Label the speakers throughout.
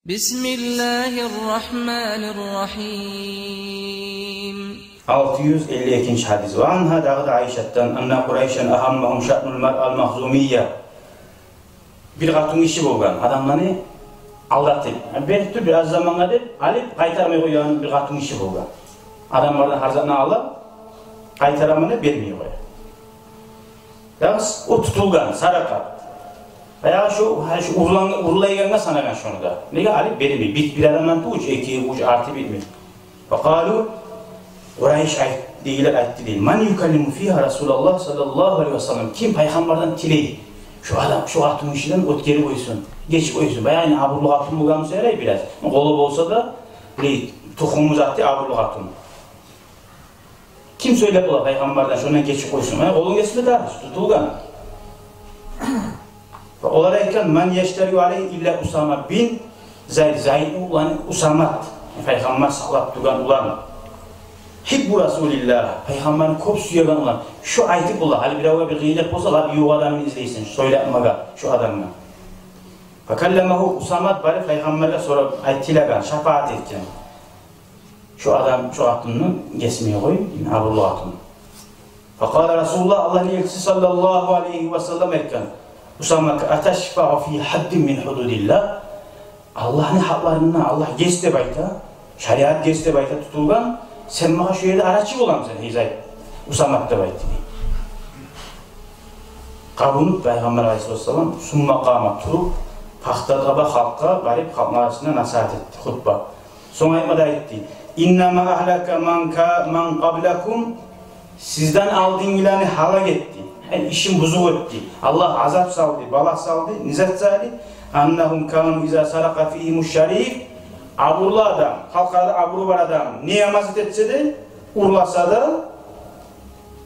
Speaker 1: Bismillahirrahmanirrahim.
Speaker 2: 652. hadis. Ve anha dağıda Ayşe'tten anna Kureyşen ahammahum şa'nul mar'al mahzumiyye. Bir katun işi bolgan adamlarını aldatıp, belki biraz zaman alıp kaytarmaya koyan bir katun işi bolgan. Adamlardan harzatını alıp kaytaramını vermiyor. Yalnız o tutulgan, saraka. Veya şu urulayganına sanagan şunu da. Nege alıp vermiyor. Bir adamdan tuğuç, iki uç artı bitmiyor. Fakalu Kureyş ayet değil. Man yukallimu fiha Resulullah sallallahu aleyhi ve sellem. Kim peygamberden tileydi? Şu adam, şu hatun işinden ot geri koysun. Geç koysun. Bayağı yani aburlu hatun bulganı söyleyeyim biraz. Kolu olsa da tohumumuz attı aburlu hatun. Kim söyleyip ola peygamberden şundan geçip koysun. Kolun geçme de tutulgan. Olarayken men yeşteriyu aleyhi illa Usama bin Zayd ulan Usamat. Peygamber saklap durgan ulan. Hibbu Resulillah. Peygamberin kop suyagan ulan. Şu ayeti bula. Hali bir gıylet olsa la bir adamını izleysin. Söylemaga şu adamına. Fakallemahu Usamat bari peygamberle sonra ayetilegan. Şefaat etken. Şu adam şu hatununu kesmeye koy. Abullah hatunu. Fakala Resulullah Allah'ın elçisi sallallahu aleyhi ve sellem etken. Usamak ateşfa'u fi haddin min hududillah. Allah'ın haklarından Allah geçti bayta. Şeriat geçti bayta tutulgan. Sen bana şu yerde araççı olam sen Hizayet. Usamak da bayta. Kabunup Peygamber aleyhisselam summa kâma turup pahtadaba halka garip halkın arasında nasihat etti. Hutba. Sonra ayetmada etti. İnnemâ ahlaka man qablakum. Sizden aldığın ilanı halak etti. Yani işin buzuk etti. Allah azap saldı, bala saldı, nizat saldı. Annahum kanu iza saraka fihimuş şerif. Aburlu adam, halkada aburu var adam. Ne yamazet etse de, urlasa da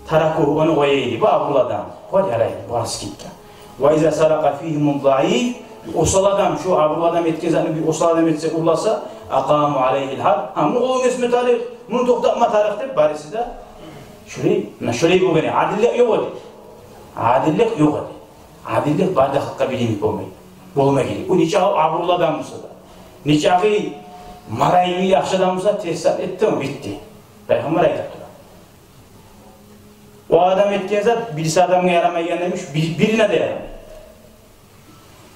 Speaker 2: tarakuhu onu koyaydı. Bu aburlu adam. Koy yaraydı, bu askikka. Ve iza saraka fihimun zayıf. Osal adam, şu aburlu adam etkizanı bir osal adam etse urlasa akamu aleyhil hal. Ama oğlum esme tarih, bunu toktatma tarihte barisi de şöyle bu gene adillik yok oldu. Adillik yok oldu. Adillik barda hakka bilinip olmayı. Bolma gerek. O niçe aburlu adam olsa da. Niçe marayını yaxşı adam olsa tesisat etti mi? Bitti. Peygamber ayet yaptı. O adam etken zat birisi adamına yaramayan demiş, birine de yaramıyor.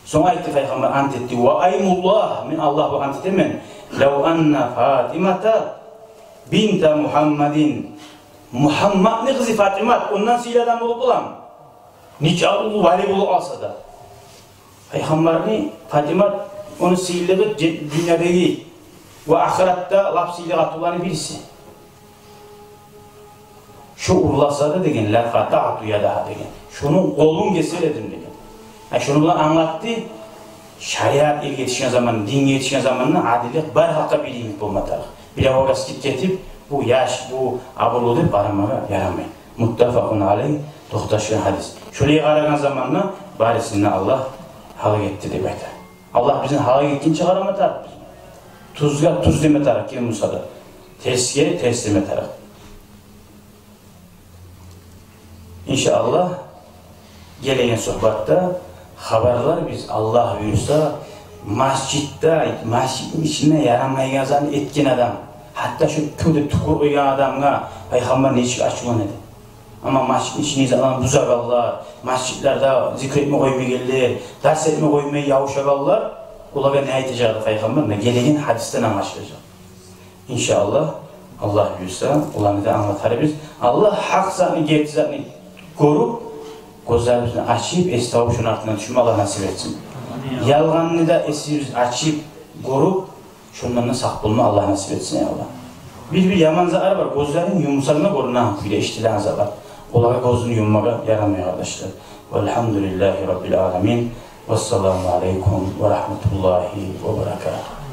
Speaker 2: Sonra ayette Peygamber ant etti. Ve aymullah min Allah bu ant etemen. Lev anna Fatimata binta Muhammedin. Muhammed ne kızı Fatimat, ondan sihir adam olup olam. Nikahlı vali bulup alsa da. Peygamberini Fatimat, onun sihirleri dünyadaki ve ahirette laf sihirli atılanı birisi. Şu urlasa da degen, lafata atuya daha degen. Şunun kolun keseredim degen. Şunu bulan anlattı, şariat ilgi yetişen zamanı, din yetişen zamanı adillik bar hakka bilinip olmadı. Bile orası getip bu yaş, bu aburluğu barınmağa yaramayın. Muttafakun aleyh, tohtaşıyan hadis. Şöyle aragan zamanla barisini Allah halak etti demektir. Allah bizim halak ettiğini çıkaramadı. Tuzga tuz deme tarak ki Musa'da. Tezkere tez deme tarak. İnşallah gelen sohbette haberler biz Allah buyursa masjidin içine yaramayan yazan etkin adam. Hatta şu köyde tukur uyuyan adamına Peygamber neçik açılan edi. Ama masjidin içine zaman buzakallar, masjidlerde zikretme koymaya gelirler, ders etme koymaya yavuşakallar. Ula ne ayetacaktı Peygamber? Ne gelenin hadisten anlaşılacak. İnşallah Allah buyursa ulanı da anlatar biz. Allah hak zatını, gerçek zatını korup gözlerimizi açıp estağfurullah şunun altına düşme Allah nasip etsin. Yalganını da esimizi açıp korup şundan da sak bulma Allah nasip etsin ya Allah. Bir yaman zahar var. Gözlerin yumuşalığına korunan bir de iştilan zahar. Olara gözünü yummaya yaramıyor arkadaşlar. Velhamdülillahi Rabbil alemin. Vesselamu aleyküm ve rahmetullahi ve berekatuhu.